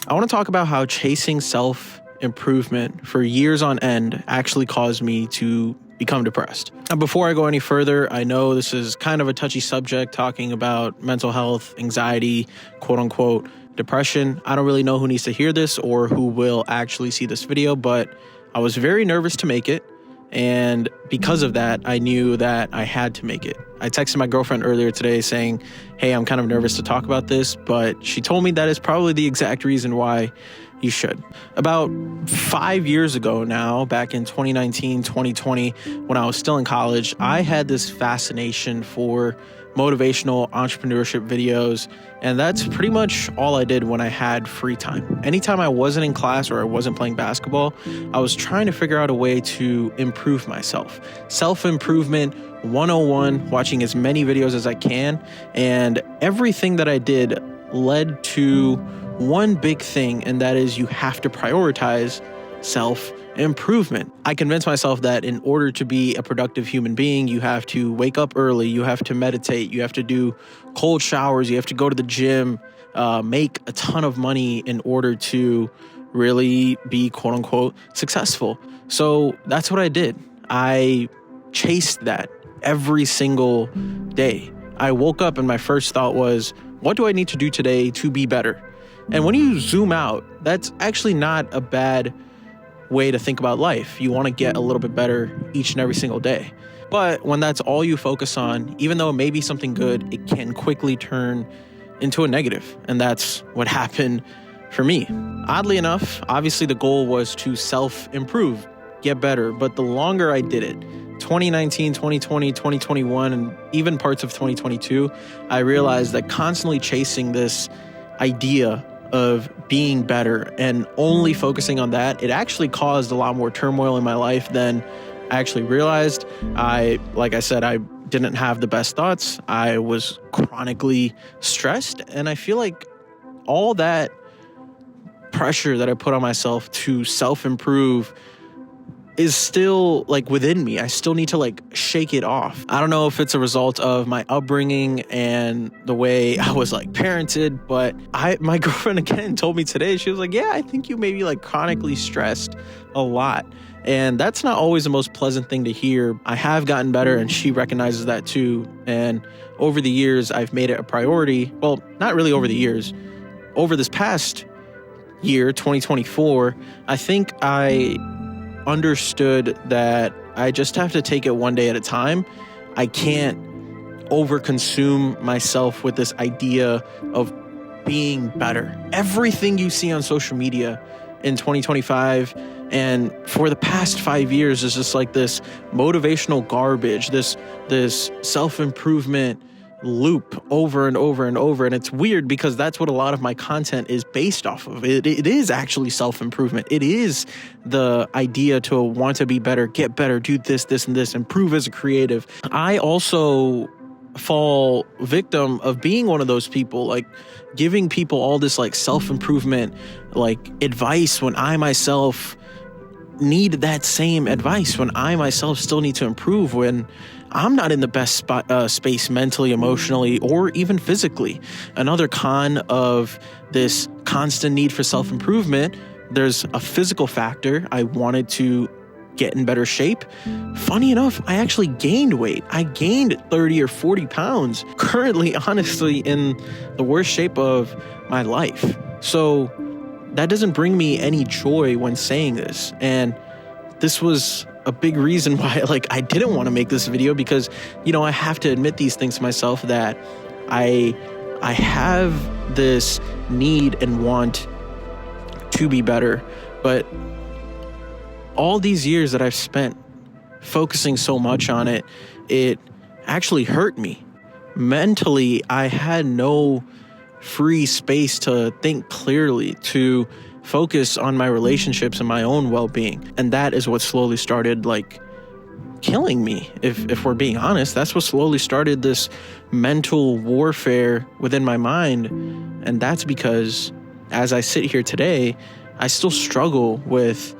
I want to talk about how chasing self-improvement for years on end actually caused me to become depressed. Now, before I go any further, I know this is kind of a touchy subject, talking about mental health, anxiety, quote unquote, depression. I don't really know who needs to hear this or who will actually see this video, but I was very nervous to make it. And because of that, I knew that I had to make it. I texted my girlfriend earlier today saying, hey, I'm kind of nervous to talk about this, but she told me that is probably the exact reason why you should. About 5 years ago now, back in 2019, 2020, when I was still in college, I had this fascination for motivational entrepreneurship videos, and that's pretty much all I did when I had free time. Anytime I wasn't in class or I wasn't playing basketball, I was trying to figure out a way to improve myself. Self-improvement 101, watching as many videos as I can, and everything that I did led to one big thing, and that is you have to prioritize self-improvement. I convinced myself that in order to be a productive human being, you have to wake up early, you have to meditate, you have to do cold showers, you have to go to the gym, make a ton of money in order to really be quote unquote successful. So that's what I did. I chased that every single day. I woke up and my first thought was, what do I need to do today to be better? And when you zoom out, that's actually not a bad way to think about life. You want to get a little bit better each and every single day. But when that's all you focus on, even though it may be something good, it can quickly turn into a negative. And that's what happened for me. Oddly enough, obviously the goal was to self-improve, get better. But the longer I did it, 2019, 2020, 2021, and even parts of 2022, I realized that constantly chasing this idea of being better and only focusing on that, it actually caused a lot more turmoil in my life than I actually realized. Like I said, I didn't have the best thoughts. I was chronically stressed. And I feel like all that pressure that I put on myself to self-improve is still like within me. I still need to like shake it off. I don't know if it's a result of my upbringing and the way I was like parented, but my girlfriend again told me today, she was like, yeah, I think you may be like chronically stressed a lot. And that's not always the most pleasant thing to hear. I have gotten better and she recognizes that too. And over the years, I've made it a priority. Well, not really over the years. Over this past year, 2024, I think I understood that I just have to take it one day at a time. I can't overconsume myself with this idea of being better. Everything you see on social media in 2025 and for the past 5 years is just like this motivational garbage, this self-improvement loop over and over and over. And it's weird because that's what a lot of my content is based off of. It is actually self-improvement. It is the idea to want to be better, get better, do this, and this, improve as a creative. I also fall victim of being one of those people, like giving people all this like self-improvement, like advice when I myself need that same advice, when I myself still need to improve, when I'm not in the best space mentally, emotionally, or even physically. Another con of this constant need for self-improvement, there's a physical factor. I wanted to get in better shape. Funny enough, I actually gained weight. I gained 30 or 40 pounds. Currently, honestly, in the worst shape of my life. So that doesn't bring me any joy when saying this. And this was a big reason why I didn't want to make this video, because, I have to admit these things to myself, that I have this need and want to be better. But all these years that I've spent focusing so much on it, it actually hurt me. Mentally, I had no free space to think clearly, to focus on my relationships and my own well-being. And that is what slowly started killing me. If we're being honest, that's what slowly started this mental warfare within my mind. And that's because as I sit here today, I still struggle with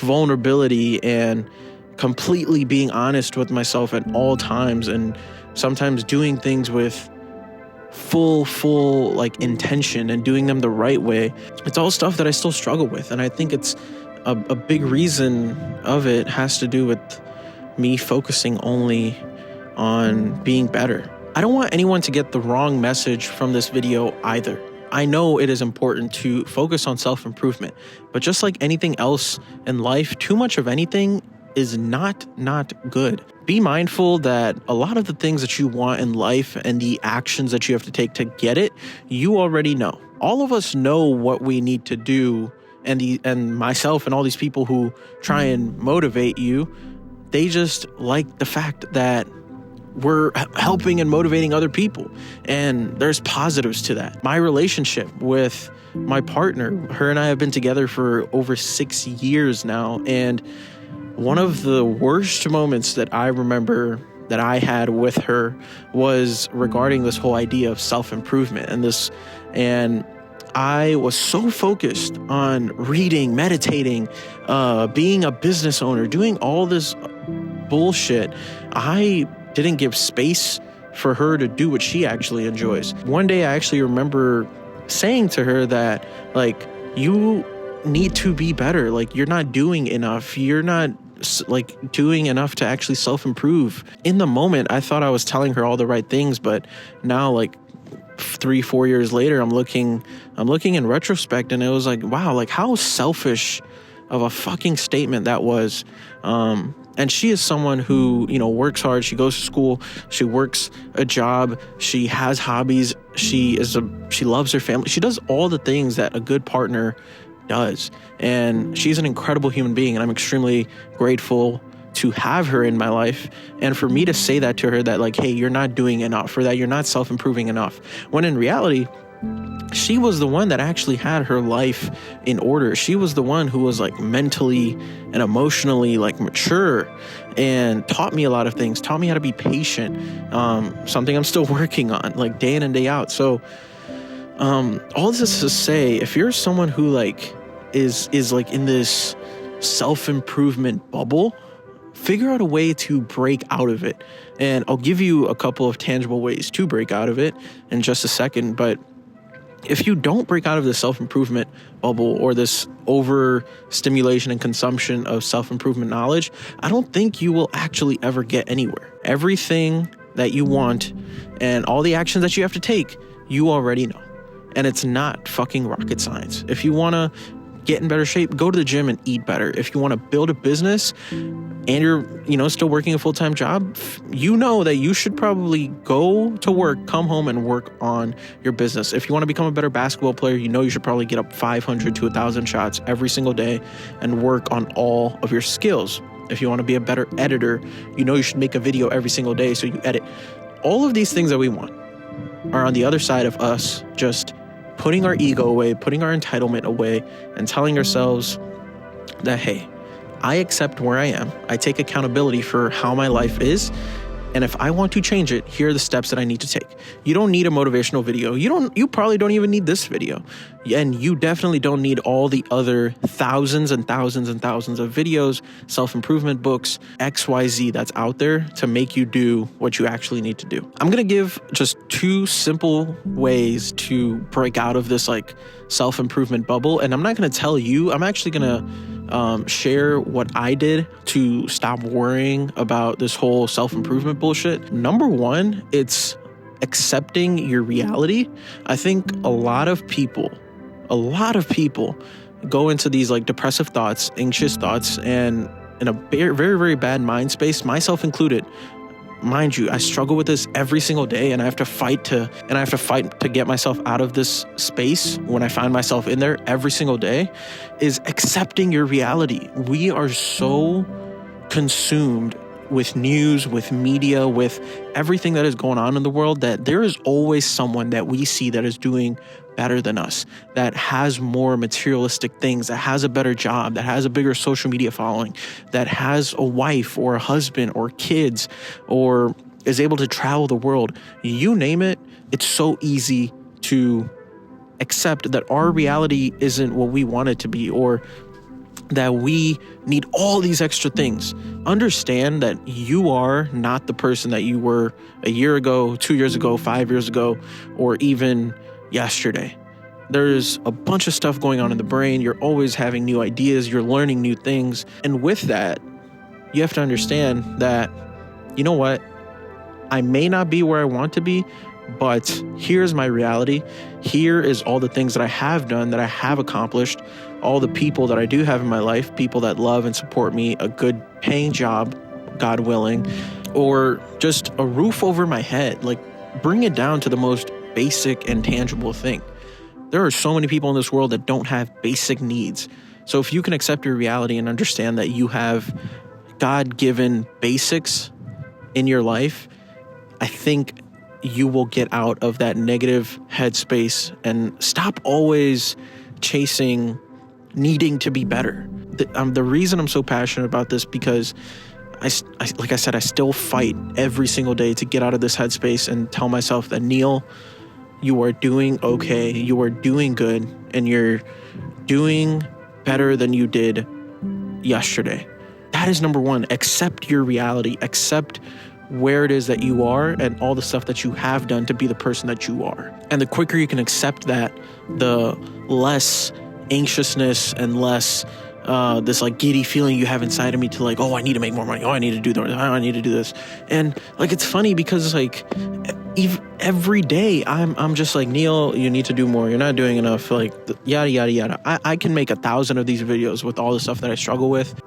vulnerability and completely being honest with myself at all times, and sometimes doing things with full like intention and doing them the right way, it's all stuff that I still struggle with. And I think it's a big reason of it has to do with me focusing only on being better. I don't want anyone to get the wrong message from this video either. I know it is important to focus on self-improvement, but just like anything else in life, too much of anything is not good. Be mindful that a lot of the things that you want in life and the actions that you have to take to get it, you already know. All of us know what we need to do, and myself and all these people who try and motivate you, they just like the fact that we're helping and motivating other people. And there's positives to that. My relationship with my partner, her and I have been together for over 6 years now. And one of the worst moments that I remember that I had with her was regarding this whole idea of self-improvement and I was so focused on reading, meditating, being a business owner, doing all this bullshit. I didn't give space for her to do what she actually enjoys. One day I actually remember saying to her that, like, you need to be better. Like, you're not doing enough. You're not like doing enough to actually self-improve. In the moment, I thought I was telling her all the right things, but now, like 3-4 years later, I'm looking in retrospect, and it was like, wow, like how selfish of a fucking statement that was. And she is someone who, works hard. She goes to school. She works a job. She has hobbies. She loves her family. She does all the things that a good partner does. And she's an incredible human being. And I'm extremely grateful to have her in my life. And for me to say that to her, that like, hey, you're not doing enough, or that you're not self-improving enough. When in reality, she was the one that actually had her life in order. She was the one who was like mentally and emotionally like mature and taught me a lot of things, taught me how to be patient. Something I'm still working on like day in and day out. So all this is to say, if you're someone who like is like in this self-improvement bubble, figure out a way to break out of it. And I'll give you a couple of tangible ways to break out of it in just a second. But if you don't break out of the self-improvement bubble or this overstimulation and consumption of self-improvement knowledge, I don't think you will actually ever get anywhere. Everything that you want and all the actions that you have to take, you already know. And it's not fucking rocket science. If you want to get in better shape, go to the gym and eat better. If you want to build a business and you're, still working a full-time job, that you should probably go to work, come home and work on your business. If you want to become a better basketball player, you should probably get up 500 to 1,000 shots every single day and work on all of your skills. If you want to be a better editor, you should make a video every single day so you edit. All of these things that we want are on the other side of us just putting our ego away, putting our entitlement away, and telling ourselves that, hey, I accept where I am. I take accountability for how my life is. And if I want to change it, here are the steps that I need to take. You don't need a motivational video. You probably don't even need this video. And you definitely don't need all the other thousands and thousands and thousands of videos, self-improvement books, XYZ that's out there to make you do what you actually need to do. I'm going to give just 2 simple ways to break out of this like self-improvement bubble. And I'm not going to tell you, I'm actually going to share what I did to stop worrying about this whole self-improvement bullshit. Number 1, it's accepting your reality. I think a lot of people go into these like depressive thoughts, anxious thoughts, and in a very, very, very bad mind space, myself included. Mind you, I struggle with this every single day, and I have to fight to get myself out of this space when I find myself in there every single day, is accepting your reality. We are so consumed with news, with media, with everything that is going on in the world, that there is always someone that we see that is doing better than us, that has more materialistic things, that has a better job, that has a bigger social media following, that has a wife or a husband or kids, or is able to travel the world. You name it, it's so easy to accept that our reality isn't what we want it to be, or that we need all these extra things. Understand that you are not the person that you were a year ago, 2 years ago, 5 years ago, or even yesterday. There's a bunch of stuff going on in the brain. You're always having new ideas. You're learning new things. And with that, you have to understand that, you know what? I may not be where I want to be, but here's my reality. Here is all the things that I have done, that I have accomplished, all the people that I do have in my life, people that love and support me, a good paying job, God willing, or just a roof over my head. Like, bring it down to the most basic and tangible thing. There are so many people in this world that don't have basic needs. So if you can accept your reality and understand that you have God-given basics in your life, I think you will get out of that negative headspace and stop always chasing needing to be better. The reason I'm so passionate about this, because I like I said, I still fight every single day to get out of this headspace and tell myself that, Neel, you are doing okay, you are doing good, and you're doing better than you did yesterday. That is number one. Accept your reality. Accept where it is that you are and all the stuff that you have done to be the person that you are. And the quicker you can accept that, the less anxiousness and less this like giddy feeling you have inside of me to like, oh, I need to make more money. Oh, I need to do that. Oh, I need to do this. And like, it's funny because like every day I'm just like, Neel, you need to do more. You're not doing enough. Like yada, yada, yada. I can make 1,000 of these videos with all the stuff that I struggle with.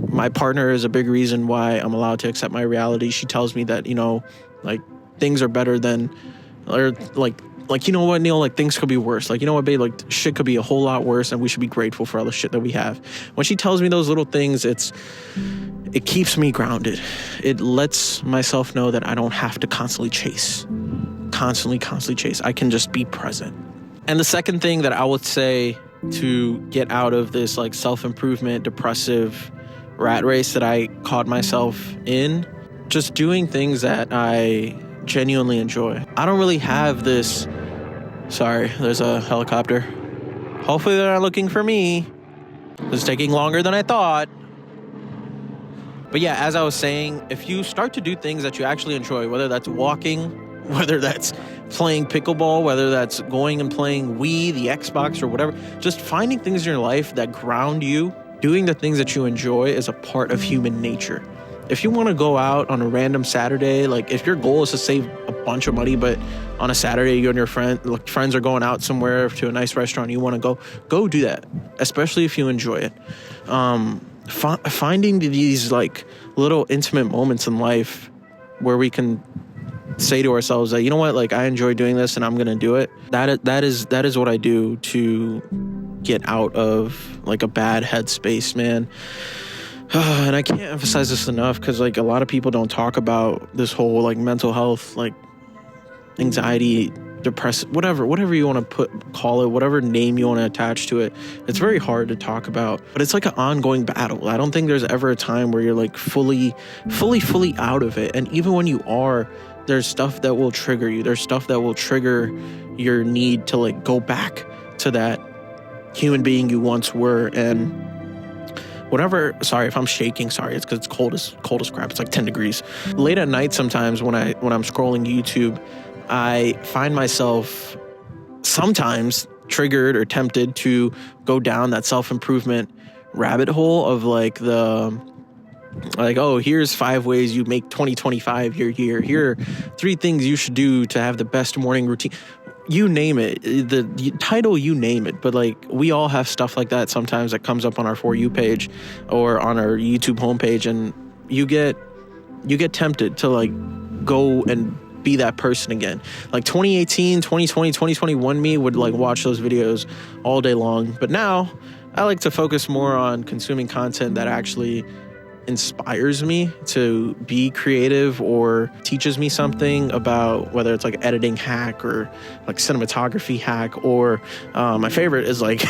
My partner is a big reason why I'm allowed to accept my reality. She tells me that, you know, like things are better than, or like, you know what, Neel, like things could be worse. Like, you know what, babe, like shit could be a whole lot worse and we should be grateful for all the shit that we have. When she tells me those little things, it keeps me grounded. It lets myself know that I don't have to constantly chase. I can just be present. And the second thing that I would say to get out of this like self-improvement, depressive rat race that I caught myself in, just doing things that I genuinely enjoy. I don't really have this, sorry, there's a helicopter. Hopefully they're not looking for me. It's taking longer than I thought. But yeah, as I was saying, if you start to do things that you actually enjoy, whether that's walking, whether that's playing pickleball, whether that's going and playing Wii, the Xbox, or whatever, just finding things in your life that ground you. Doing the things that you enjoy is a part of human nature. If you want to go out on a random Saturday, like if your goal is to save a bunch of money, but on a Saturday you and your friends are going out somewhere to a nice restaurant, you want to go do that, especially if you enjoy it. Finding these like little intimate moments in life where we can say to ourselves that, you know what, like I enjoy doing this and I'm going to do it. That is what I do to get out of like a bad headspace, man. And I can't emphasize this enough because like a lot of people don't talk about this whole like mental health, like anxiety, depressive, whatever you want to call it, whatever name you want to attach to it. It's very hard to talk about, but it's like an ongoing battle. I don't think there's ever a time where you're like fully out of it. And even when you are, there's stuff that will trigger you. There's stuff that will trigger your need to like go back to that human being you once were. And whatever, sorry if I'm shaking, sorry, it's because it's cold as crap. It's like 10 degrees. Late at night sometimes when I'm scrolling YouTube, I find myself sometimes triggered or tempted to go down that self-improvement rabbit hole of like oh, here's 5 ways you make 2025 your year. Here are 3 things you should do to have the best morning routine. You name it, the title, you name it. But like we all have stuff like that sometimes that comes up on our For You page or on our YouTube homepage, and you get tempted to like go and be that person again. Like 2018, 2020, 2021 me would like watch those videos all day long. But now I like to focus more on consuming content that actually inspires me to be creative or teaches me something about, whether it's like editing hack or like cinematography hack, or my favorite is like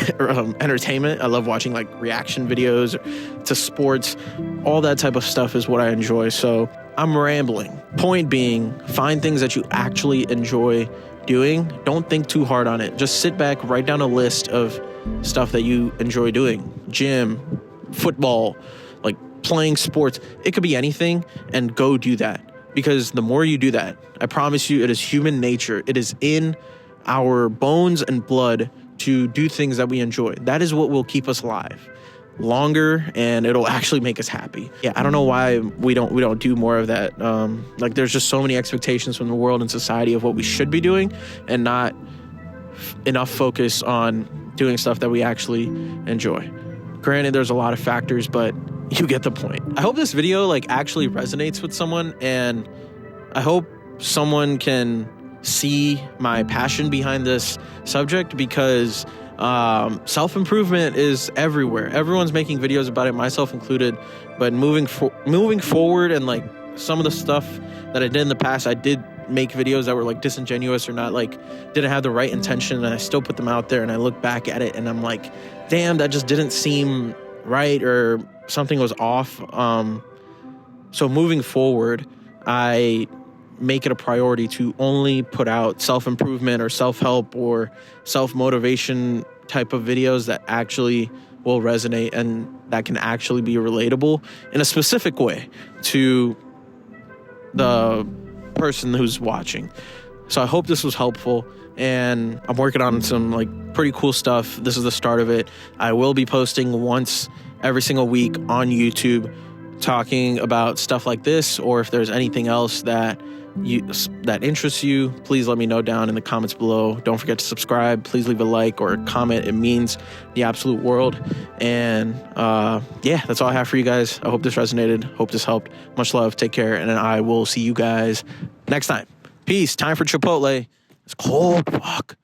entertainment. I love watching like reaction videos to sports. All that type of stuff is what I enjoy. So I'm rambling. Point being, find things that you actually enjoy doing. Don't think too hard on it. Just sit back, write down a list of stuff that you enjoy doing. Gym, football, like playing sports. It could be anything, and go do that. Because the more you do that, I promise you, it is human nature. It is in our bones and blood to do things that we enjoy. That is what will keep us alive longer, and it'll actually make us happy. Yeah, I don't know why we don't do more of that. Like, there's just so many expectations from the world and society of what we should be doing, and not enough focus on doing stuff that we actually enjoy. Granted, there's a lot of factors, but you get the point. I hope this video like actually resonates with someone, and I hope someone can see my passion behind this subject, because self-improvement is everywhere. Everyone's making videos about it, myself included. But moving forward, and like some of the stuff that I did in the past, I did make videos that were like disingenuous or not, like didn't have the right intention, and I still put them out there, and I look back at it and I'm like, damn, that just didn't seem right, or something was off. So moving forward, I make it a priority to only put out self-improvement or self-help or self-motivation type of videos that actually will resonate and that can actually be relatable in a specific way to the person who's watching. So I hope this was helpful, and I'm working on some like pretty cool stuff. This is the start of it. I will be posting once every single week on YouTube, talking about stuff like this, or if there's anything else that interests you, please let me know down in the comments below. Don't forget to subscribe. Please leave a like or a comment. It means the absolute world. And yeah, that's all I have for you guys. I hope this resonated. Hope this helped. Much love. Take care. And I will see you guys next time. Peace. Time for Chipotle. It's cold. Fuck.